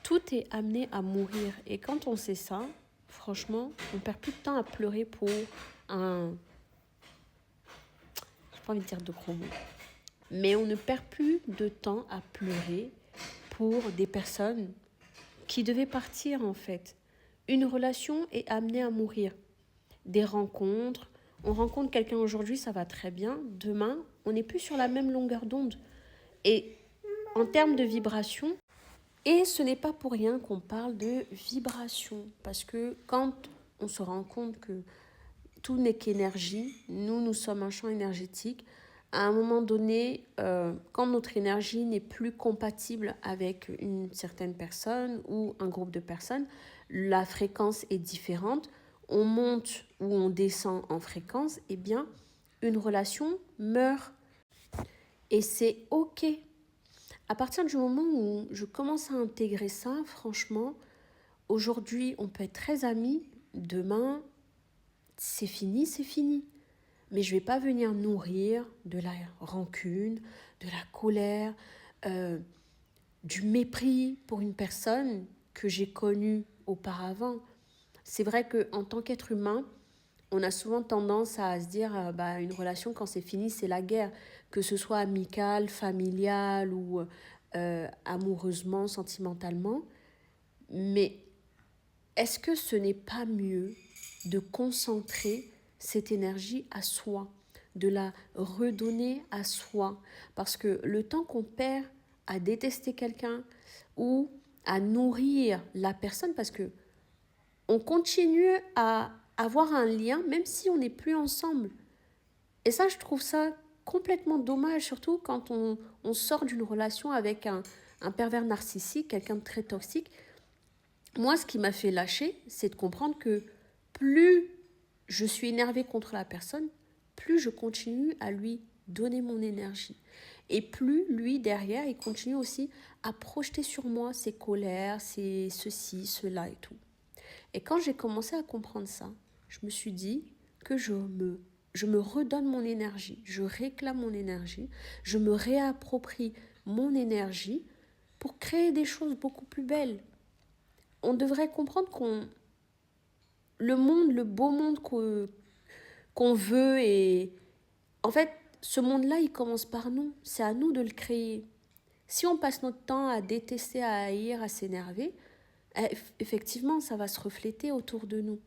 tout est amené à mourir. Et quand on sait ça, franchement, on perd plus de temps à pleurer pour un... J'ai pas envie de dire de gros mots. Mais on ne perd plus de temps à pleurer pour des personnes qui devaient partir en fait. Une relation est amenée à mourir. Des rencontres, on rencontre quelqu'un aujourd'hui, ça va très bien. Demain, on n'est plus sur la même longueur d'onde. Et en termes de vibration, et ce n'est pas pour rien qu'on parle de vibration. Parce que quand on se rend compte que tout n'est qu'énergie, nous sommes un champ énergétique, à un moment donné, quand notre énergie n'est plus compatible avec une certaine personne ou un groupe de personnes, la fréquence est différente, on monte ou on descend en fréquence, eh bien, une relation meurt. Et c'est OK. À partir du moment où je commence à intégrer ça, franchement, aujourd'hui, on peut être très amis, demain, c'est fini, c'est fini. Mais je ne vais pas venir nourrir de la rancune, de la colère, du mépris pour une personne que j'ai connue auparavant. C'est vrai qu'en tant qu'être humain, on a souvent tendance à se dire une relation, quand c'est fini, c'est la guerre. Que ce soit amicale, familiale ou amoureusement, sentimentalement. Mais est-ce que ce n'est pas mieux de concentrer cette énergie à soi, de la redonner à soi? Parce que le temps qu'on perd à détester quelqu'un ou à nourrir la personne, parce que on continue à avoir un lien même si on n'est plus ensemble. Et ça, je trouve ça complètement dommage, surtout quand on sort d'une relation avec un pervers narcissique, quelqu'un de très toxique. Moi, ce qui m'a fait lâcher, c'est de comprendre que plus je suis énervée contre la personne, plus je continue à lui donner mon énergie. Et plus lui, derrière, il continue aussi à projeter sur moi ses colères, ses ceci, cela et tout. Et quand j'ai commencé à comprendre ça, je me suis dit que je me redonne mon énergie, je réclame mon énergie, je me réapproprie mon énergie pour créer des choses beaucoup plus belles. On devrait comprendre le beau monde qu'on veut, et en fait, ce monde-là, il commence par nous. C'est à nous de le créer. Si on passe notre temps à détester, à haïr, à s'énerver, effectivement, ça va se refléter autour de nous.